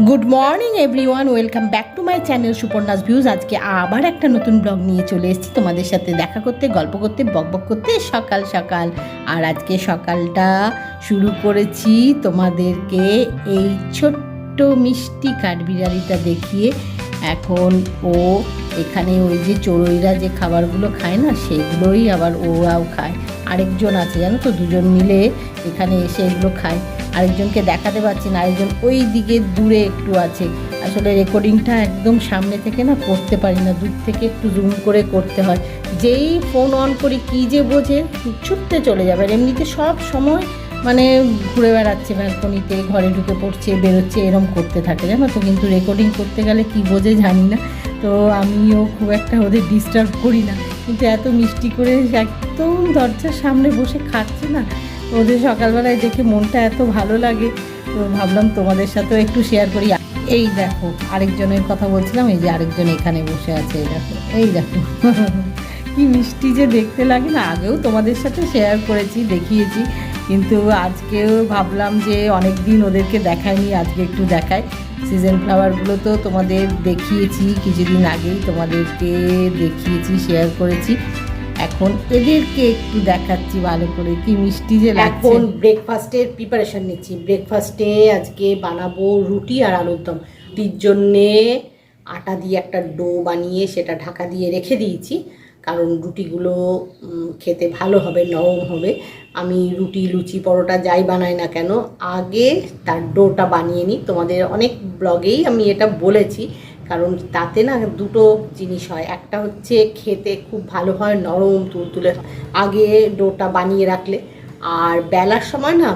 Good morning everyone, welcome back to my channel Suparna's views. আজকে আবার একটা নতুন ব্লগ নিয়ে চলে এসেছি তোমাদের সাথে দেখা করতে, গল্প করতে, বকবক করতে সকাল সকাল। আর আজকে সকালটা শুরু করেছি তোমাদেরকে এই ছোট্ট মিষ্টি কাঠবিড়ালিটা দেখিয়ে। এখন ও এখানে ওই যে চড়ুইরা যে খাবারগুলো খায় না, সেগুলোই আবার ওরাও খায়। আরেকজন আছে জানো তো, দুজন মিলে এখানে এসে এগুলো খায়। আরেকজনকে দেখাতে পারছি না, আরেকজন ওই দিকে দূরে একটু আছে। আসলে রেকর্ডিংটা একদম সামনে থেকে না করতে পারি না, দূর থেকে একটু জুম করে করতে হয়। যেই ফোন অন করি কী যে বোঝে, ছুটতে চলে যাবে। আর এমনিতে সব সময় মানে ঘুরে বেড়াচ্ছে ব্যালকনিতে, ঘরে ঢুকে পড়ছে, বেরোচ্ছে, এরম করতে থাকে জানো তো। কিন্তু রেকর্ডিং করতে গেলে কী বোঝে জানি না, তো আমিও খুব একটা ওদের ডিস্টার্ব করি না। কিন্তু এত মিষ্টি করে একদম দরজার সামনে বসে খাচ্ছে না, ওদের সকালবেলায় দেখে মনটা এত ভালো লাগে। তো ভাবলাম তোমাদের সাথেও একটু শেয়ার করি। এই দেখো আরেকজনের কথা বলছিলাম, এই যে আরেকজন এখানে বসে আছে, এই দেখো, এই দেখো কি মিষ্টি যে দেখতে লাগে না। আগেও তোমাদের সাথে শেয়ার করেছি, দেখিয়েছি, কিন্তু আজকেও ভাবলাম যে অনেক দিন ওদেরকে দেখায়নি, আজকে একটু দেখাই। সিজন ফ্লাওয়ারগুলো তো তোমাদের দেখিয়েছি কিছুদিন আগেই, তোমাদেরকে দেখিয়েছি, শেয়ার করেছি। এখন এদেরকে একটু দেখাচ্ছি ভালো করে, কি মিষ্টি যে লাগছে। এখন ব্রেকফাস্টের প্রিপারেশন নিচ্ছি। ব্রেকফাস্টে আজকে বানাবো রুটি আর আলুর দম। রুটির জন্যে আটা দিয়ে একটা ডো বানিয়ে সেটা ঢাকা দিয়ে রেখে দিয়েছি, কারণ রুটিগুলো খেতে ভালো হবে, নরম হবে। আমি রুটি, লুচি, পরোটা যাই বানাই না কেন, আগে তার ডোটা বানিয়ে নিই। তোমাদের অনেক ব্লগেই আমি এটা বলেছি, কারণ তাতে না দুটো জিনিস হয়। একটা হচ্ছে খেতে খুব ভালো হয়, নরম তুলতুলে আগে ডোটা বানিয়ে রাখলে। আর বেলার সময় না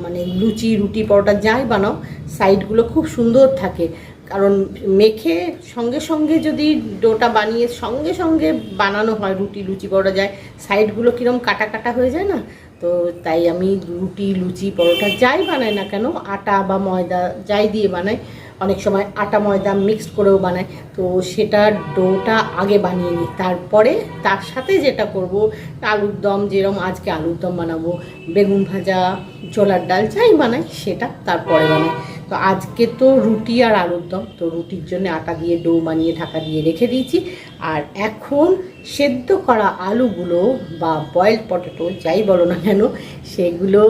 মানে লুচি, রুটি, পরোটা যাই বানাও, সাইডগুলো খুব সুন্দর থাকে। কারণ মেখে সঙ্গে সঙ্গে যদি ডোটা বানিয়ে সঙ্গে সঙ্গে বানানো হয়, রুটি, লুচি, পরোটা যায়, সাইডগুলো কীরকম কাটা কাটা হয়ে যায় না। তো তাই আমি রুটি, লুচি, পরোটা যাই বানাই না কেন, আটা বা ময়দা যাই দিয়ে বানাই, অনেক সময় আটা ময়দা মিক্সড করেও বানাই, তো সেটা ডোটা আগে বানিয়ে নিই। তারপরে তার সাথে যেটা করব, আলুর দম, যেরকম আজকে আলুর দম বানাবো, বেগুন ভাজা, ছোলার ডাল যাই বানাই সেটা তারপরে বানাই। তো আজকে তো রুটি আর আলুর দম, তো রুটির জন্য আটা দিয়ে ডো বানিয়ে ঢাকা দিয়ে রেখে দিয়েছি। আর এখন সেদ্ধ করা আলুগুলো বা বয়েলড পটেটো যাই বলো না কেন, সেগুলো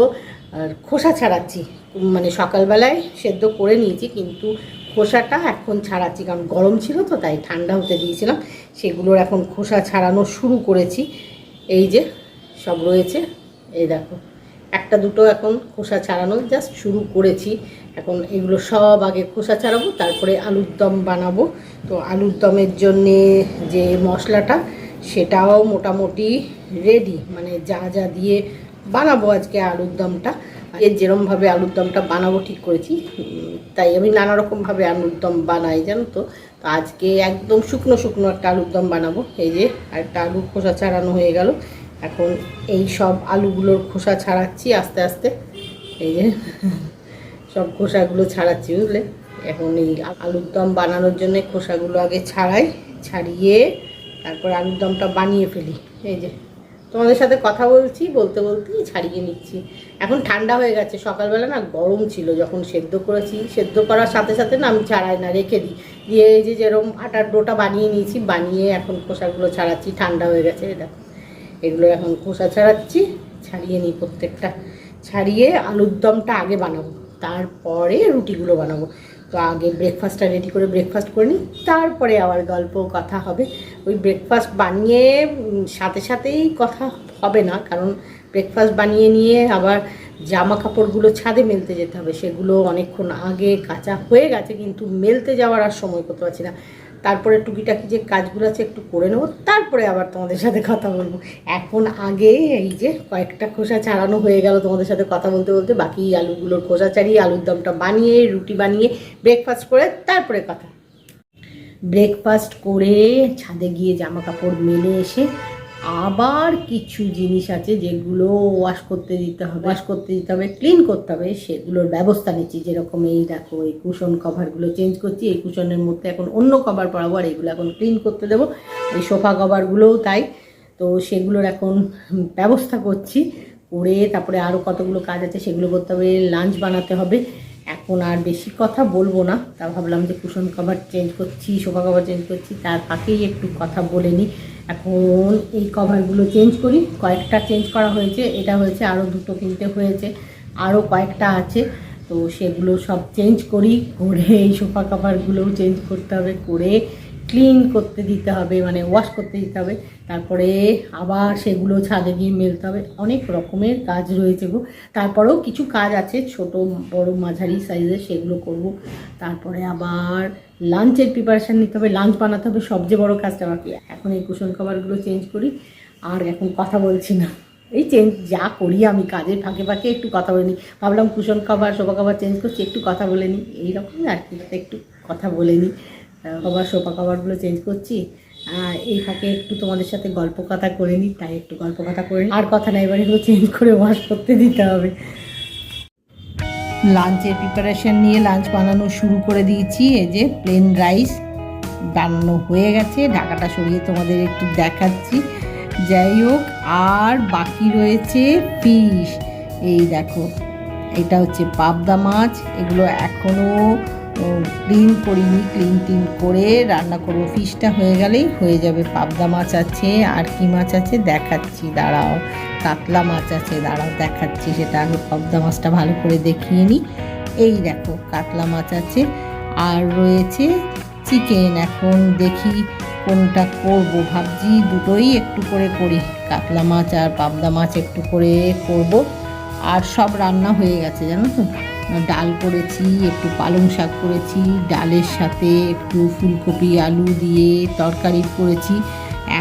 খোসা ছাড়াচ্ছি। মানে সকালবেলায় সেদ্ধ করে নিয়েছি, কিন্তু খোসাটা এখন ছাড়াচ্ছি, কারণ গরম ছিল তো, তাই ঠান্ডা হতে দিয়েছিলাম। সেগুলোর এখন খোসা ছাড়ানো শুরু করেছি। এই যে সব রয়েছে, এই দেখো, একটা দুটো এখন খোসা ছাড়ানো জাস্ট শুরু করেছি। এখন এগুলো সব আগে খোসা ছাড়াবো, তারপরে আলুর দম বানাবো। তো আলুর দমের জন্যে যে মশলাটা, সেটাও মোটামুটি রেডি, মানে যা যা দিয়ে বানাবো আজকে আলুর দমটা, যেরমভাবে আলুর দমটা বানাবো ঠিক করেছি। তাই আমি নানা রকমভাবে আলুর দম বানাই জানো তো। তো আজকে একদম শুকনো শুকনো একটা আলুর দম বানাবো। এই যে আরেকটা আলুর খোসা ছাড়ানো হয়ে গেল। এখন এই সব আলুগুলোর খোসা ছাড়াচ্ছি আস্তে আস্তে। এই যে সব খোসাগুলো ছাড়াচ্ছি, বুঝলে। এখন এই আলুর দম বানানোর জন্য খোসাগুলো আগে ছাড়াই, ছাড়িয়ে তারপর আলুর দমটা বানিয়ে ফেলি। এই যে তোমাদের সাথে কথা বলছি, বলতে বলতেই ছাড়িয়ে নিচ্ছি। এখন ঠান্ডা হয়ে গেছে, সকালবেলা না গরম ছিল যখন সেদ্ধ করেছি, সেদ্ধ করার সাথে সাথে না আমি ছাড়াই না, রেখে দিই। দিয়ে এই যে যেরকম আটার ডোটা বানিয়ে নিয়েছি, বানিয়ে এখন খোসাগুলো ছাড়াচ্ছি। ঠান্ডা হয়ে গেছে, দেখো এগুলো এখন খোসা ছাড়াচ্ছি, ছাড়িয়ে নিই প্রত্যেকটা। ছাড়িয়ে আলুর দমটা আগে বানাবো, তারপরে রুটিগুলো বানাবো। তো আগে ব্রেকফাস্টটা রেডি করে ব্রেকফাস্ট করে নিই, তারপরে আবার গল্প কথা হবে। ওই ব্রেকফাস্ট বানিয়ে সাথে সাথেই কথা হবে না, কারণ ব্রেকফাস্ট বানিয়ে নিয়ে আবার জামা কাপড়গুলো ছাদে মেলতে যেতে হবে। সেগুলো অনেকক্ষণ আগে কাচা হয়ে গেছে, কিন্তু মেলতে যাওয়ার আর সময় করতে পারছি না। তারপরে টুকিটাকি যে কাজগুলো আছে একটু করে নেবো, তারপরে আবার তোমাদের সাথে কথা বলবো। এখন আগে এই যে কয়েকটা খোসা ছাড়ানো হয়ে গেল তোমাদের সাথে কথা বলতে বলতে, বাকি আলুগুলোর খোসা ছাড়িয়ে আলুর দমটা বানিয়ে, রুটি বানিয়ে, ব্রেকফাস্ট করে তারপরে কথা। ব্রেকফাস্ট করে ছাদে গিয়ে জামা কাপড় মেলে এসে আবার কিছু জিনিস আছে যেগুলো ওয়াশ করতে দিতে হবে, ক্লিন করতে হবে, সেগুলোর ব্যবস্থা নিচ্ছি। যেরকম এই দেখো, এই কুশন কভারগুলো চেঞ্জ করছি, এই কুশনের মধ্যে এখন অন্য কভার পরাবো, আর এগুলো এখন ক্লিন করতে দেবো। এই সোফা কভারগুলোও তাই। তো সেগুলোর এখন ব্যবস্থা করছি, করে তারপরে আরও কতগুলো কাজ আছে সেগুলো করতে হবে। লাঞ্চ বানাতে হবে, এখন আর বেশি কথা বলবো না, তা ভাবলাম যে কুশন কভার চেঞ্জ করছি, সোফা কভার চেঞ্জ করছি, তার ফাঁকেই একটু কথা বলে নিই। এখন এই কভারগুলো চেঞ্জ করি, কয়েকটা চেঞ্জ করা হয়েছে, এটা হয়েছে, আরও দুটো কিনতে হয়েছে, আরও কয়েকটা আছে, তো সেগুলো সব চেঞ্জ করি, করে এই সোফা কভারগুলোও চেঞ্জ করতে হবে, করে ক্লিন করতে দিতে হবে, মানে ওয়াশ করতে দিতে হবে, তারপরে আবার সেগুলো ছাদে গিয়ে মেলতে হবে, অনেক রকমের কাজ রয়েছে গো। তারপরেও কিছু কাজ আছে ছোট বড় মাঝারি সাইজের, সেগুলো করব। তারপরে আবার লাঞ্চের প্রিপারেশান নিতে হবে, লাঞ্চ বানাতে হবে, সবচেয়ে বড় কাজটা বাকি। এখন এই কুশন কভারগুলো চেঞ্জ করি, আর এখন কথা বলছি না, এই চেঞ্জ যা করি আমি কাজের ফাঁকে ফাঁকে একটু কথা বলে নিই, ভাবলাম cushion cover sofa cover change করছি, একটু কথা বলে নিই, এইরকমই আর কি, একটু কথা বলে নিই। কভার সোফা কভারগুলো চেঞ্জ করছি, এই ফাঁকে একটু তোমাদের সাথে গল্প কথা করে নিই, তাই একটু গল্প কথা করে নিই, আর কথা না, এবার এগুলো চেঞ্জ করে ওয়াশ করতে দিতে হবে। লাঞ্চের প্রিপারেশান নিয়ে লাঞ্চ বানানো শুরু করে দিয়েছি। এই যে প্লেন রাইস বানানো হয়ে গেছে, ঢাকাটা সরিয়ে তোমাদের একটু দেখাচ্ছি। যাই হোক, আর বাকি রয়েছে ফিশ, এই দেখো, এটা হচ্ছে পাবদা মাছ, এগুলো এখনও ক্লিন করিনি, ক্লিন করে রান্না করবো, ফিশটা হয়ে গেলেই হয়ে যাবে। পাবদা মাছ আছে, আর কি মাছ আছে দেখাচ্ছি দাঁড়াও, কাতলা মাছ আছে, দাঁড়াও দেখাচ্ছি, সেটা আগে পাবদা মাছটা ভালো করে দেখিয়ে নিই। এই দেখো কাতলা মাছ আছে, আর রয়েছে চিকেন। এখন দেখি কোনটা করব, ভাবছি দুটোই একটু করে করি, কাতলা মাছ আর পাবদা মাছ একটু করে করব। আর সব রান্না হয়ে গেছে জানো তো, ডাল করেছি, একটু পালং শাক করেছি, ডালের সাথে একটু ফুলকপি আলু দিয়ে তরকারি করেছি।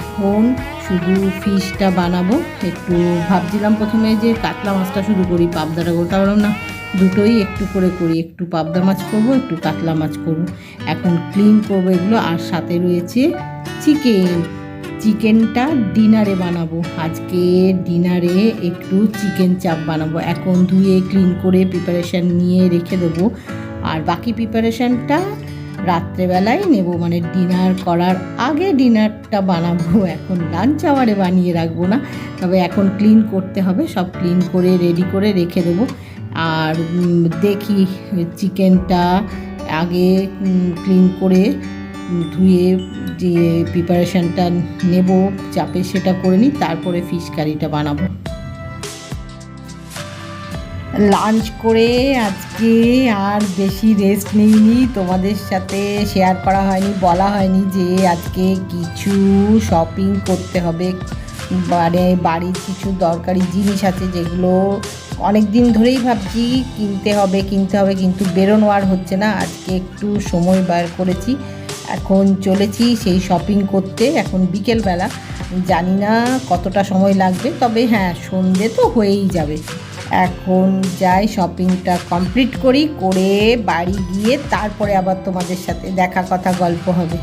এখন শুধু ফিশটা বানাবো, একটু ভাবছিলাম প্রথমে যে কাতলা মাছটা শুরু করি, পাবদাটা করতে পারলাম না, দুটোই একটু করে করি, একটু পাবদা মাছ করবো, একটু কাতলা মাছ করবো। এখন ক্লিন করবো এগুলো, আর সাথে রয়েছে চিকেনটা ডিনারে বানাবো, আজকে ডিনারে একটু চিকেন চাপ বানাবো। এখন ধুয়ে ক্লিন করে প্রিপারেশান নিয়ে রেখে দেবো, আর বাকি প্রিপারেশানটা রাত্রেবেলায় নেব, মানে ডিনার করার আগে ডিনারটা বানাবো, এখন লাঞ্চ আওয়ারে বানিয়ে রাখবো না, তবে এখন ক্লিন করতে হবে, সব ক্লিন করে রেডি করে রেখে দেবো। আর দেখি চিকেনটা আগে ক্লিন করে ধুয়ে যে প্রিপারেশানটা নেব চাপে সেটা করে নিই, তারপরে ফিশ কারিটা বানাবো। লাঞ্চ করে আজকে আর বেশি রেস্ট নিইনি, তোমাদের সাথে শেয়ার করা হয়নি, বলা হয়নি যে আজকে কিছু শপিং করতে হবে, মানে বাড়ির কিছু দরকারি জিনিস আছে যেগুলো অনেক দিন ধরেই ভাবছি কিনতে হবে কিন্তু বেরোনো আর হচ্ছে না, আজকে একটু সময় বার করেছি, এখন চলেছি সেই শপিং করতে। এখন বিকেলবেলা, জানি না কতটা সময় লাগবে, তবে হ্যাঁ সন্ধে তো হয়েই যাবে। এখন যাই শপিংটা কমপ্লিট করি, করে বাড়ি গিয়ে তারপরে আবার তোমাদের সাথে দেখা কথা গল্প হবে।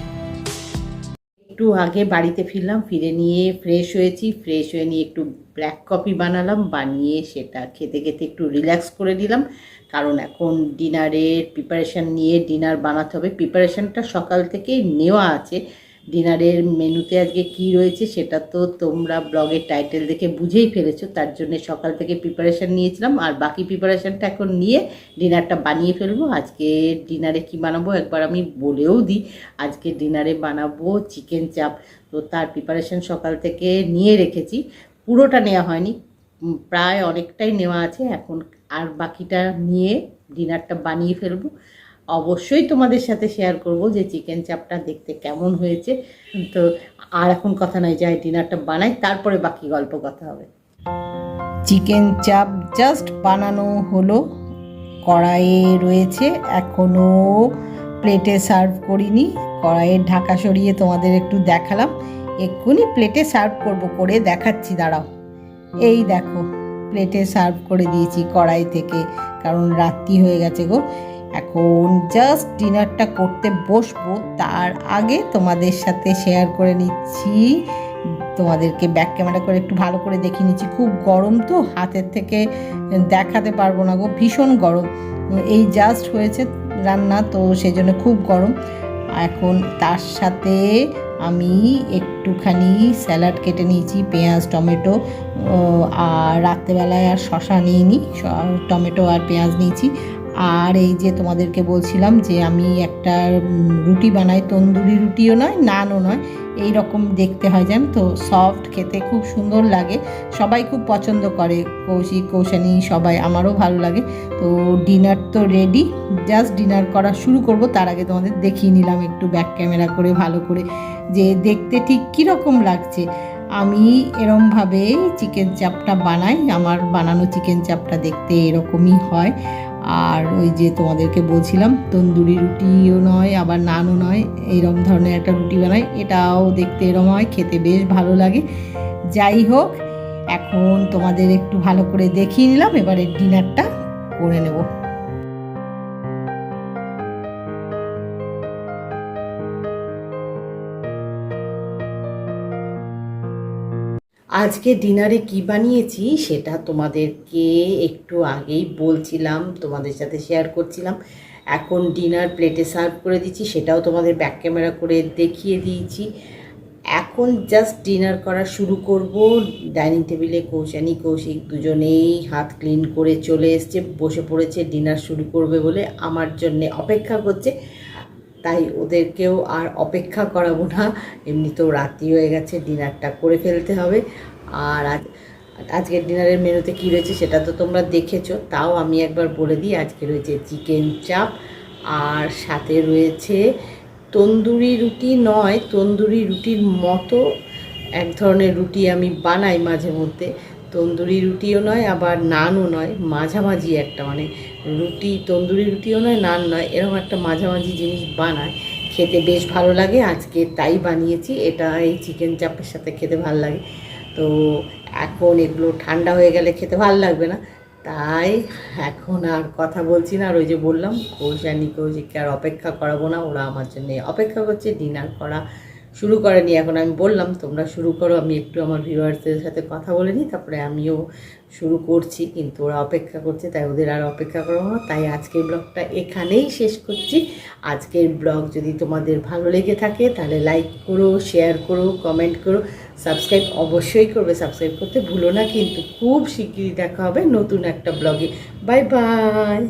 একটু আগে বাড়িতে ফিরলাম, ফিরে নিয়ে ফ্রেশ হয়ে নিয়ে একটু ব্ল্যাক কফি বানালাম, বানিয়ে সেটা খেতে খেতে একটু রিল্যাক্স করে দিলাম, কারণ এখন ডিনারের প্রিপারেশান নিয়ে ডিনার বানাতে হবে। প্রিপারেশানটা সকাল থেকেই নেওয়া আছে, ডিনারের মেনুতে আজকে কি রয়েছে সেটা তো তোমরা ব্লগের টাইটেল দেখে বুঝেই ফেলেছো, তার জন্য সকাল থেকে প্রিপারেশান নিয়েছিলাম, আর বাকি প্রিপারেশানটা এখন নিয়ে ডিনারটা বানিয়ে ফেলবো। আজকে ডিনারে কি বানাবো একবার আমি বলেও দিই, আজকে ডিনারে বানাবো চিকেন চাপ, তো তার প্রিপারেশান সকাল থেকে নিয়ে রেখেছি, পুরোটা নেওয়া হয়নি, প্রায় অনেকটাই নেওয়া আছে, এখন আর বাকিটা নিয়ে ডিনারটা বানিয়ে ফেলবো। অবশ্যই তোমাদের সাথে শেয়ার করব যে চিকেন চাপটা দেখতে কেমন হয়েছে। তো আর এখন কথা নয়, যাই ডিনারটা বানাই, তারপরে বাকি গল্প কথা হবে। চিকেন চাপ জাস্ট বানানো হলো, কড়াইয়ে রয়েছে, এখনও প্লেটে সার্ভ করিনি, কড়াইয়ের ঢাকা সরিয়ে তোমাদের একটু দেখালাম, এক্ষুনি প্লেটে সার্ভ করব, করে দেখাচ্ছি দাঁড়াও। এই দেখো প্লেটে সার্ভ করে দিয়েছি কড়াই থেকে, কারণ রাত্রি হয়ে গেছে গো। এখন জাস্ট ডিনারটা করতে বসবো, তার আগে তোমাদের সাথে শেয়ার করে নিচ্ছি, তোমাদেরকে ব্যাক ক্যামেরা করে একটু ভালো করে দেখিয়ে নিচ্ছি। খুব গরম তো, হাতের থেকে দেখাতে পারবো না গো, ভীষণ গরম, এই জাস্ট হয়েছে রান্না, তো সেই জন্য খুব গরম। এখন তার সাথে আমি একটুখানি স্যালাড কেটে নিয়েছি, পেঁয়াজ টমেটো, আর রাত্রেবেলায় আর শশা নিইনি, টমেটো আর পেঁয়াজ নিয়েছি, আর এই যে তোমাদেরকে বলছিলাম যে আমি একটা রুটি বানাই, তন্দুরি রুটিও নয়, নানও নয়, এই রকম দেখতে হয়, জানো তো, সফট, খেতে খুব সুন্দর লাগে, সবাই খুব পছন্দ করে, কৌশিক, কৌশানী, সবাই, আমারও ভালো লাগে। তো ডিনার তো রেডি, জাস্ট ডিনার করা শুরু করব, তার আগে তোমাদের দেখিয়ে নিলাম একটু ব্যাক ক্যামেরা করে ভালো করে যে দেখতে ঠিক কীরকম লাগছে। আমি এরমভাবেই চিকেন চাপটা বানাই, আমার বানানো চিকেন চাপটা দেখতে এরকমই হয়। আর ওই যে তোমাদেরকে বলছিলাম তন্দুরি রুটিও নয় আবার নানও নয়, এইরকম ধরনের একটা রুটি বানাই, এটাও দেখতে এরকম হয়, খেতে বেশ ভালো লাগে। যাই হোক, এখন তোমাদের একটু ভালো করে দেখিয়ে নিলাম, এবারে ডিনারটা করে নেব। আজকে ডিনারে কি বানিয়েছি সেটা তোমাদেরকে একটু আগেই বলছিলাম, তোমাদের সাথে শেয়ার করছিলাম। এখন ডিনার প্লেটে সার্ভ করে দিচ্ছি, সেটাও তোমাদের ব্যাক ক্যামেরা করে দেখিয়ে দিয়েছি। এখন জাস্ট ডিনার করা শুরু করব। ডাইনিং টেবিলে কৌশানী, কৌশিক দুজনেই হাত ক্লিন করে চলে এসছে, বসে পড়েছে ডিনার শুরু করবে বলে, আমার জন্যে অপেক্ষা করছে। তাই ওদেরকেও আর অপেক্ষা করাবো না, এমনিতেও রাত্রি হয়ে গেছে, ডিনারটা করে ফেলতে হবে। আর আজকের ডিনারের মেনুতে কী রয়েছে সেটা তো তোমরা দেখেছো, তাও আমি একবার বলে দিই। আজকে রয়েছে চিকেন চাপ, আর সাথে রয়েছে তন্দুরি রুটি নয়, তন্দুরি রুটির মতো এক ধরনের রুটি আমি বানাই মাঝে মধ্যে, তন্দুরি রুটিও নয় আবার নানও নয়, মাঝামাঝি একটা, মানে রুটি, তন্দুরি রুটিও নয়, নান নয়, এরকম একটা মাঝামাঝি জিনিস বানায়, খেতে বেশ ভালো লাগে। আজকে তাই বানিয়েছি, এটা এই চিকেন চাপের সাথে খেতে ভালো লাগে। তো এখন এগুলো ঠান্ডা হয়ে গেলে খেতে ভালো লাগবে না, তাই এখন আর কথা বলছি না। আর ওই যে বললাম, কৌশানী, কৌশিককে আর অপেক্ষা করাবো না, ওরা আমার জন্য অপেক্ষা করছে, ডিনার করা শুরু করেনি এখন। আমি বললাম তোমরা শুরু করো, আমি একটু আমার ভিউয়ার্সদের সাথে কথা বলে নিই, তারপরে আমিও শুরু করছি, কিন্তু ওরা অপেক্ষা করছে, তাই ওদের আর অপেক্ষা করবো না। তাই আজকের ব্লগটা এখানেই শেষ করছি। আজকের ব্লগ যদি তোমাদের ভালো লেগে থাকে তাহলে লাইক করো, শেয়ার করো, কমেন্ট করো, সাবস্ক্রাইব অবশ্যই করবে, সাবস্ক্রাইব করতে ভুলো না কিন্তু। খুব শিগগিরই দেখা হবে নতুন একটা ব্লগে। Bye bye.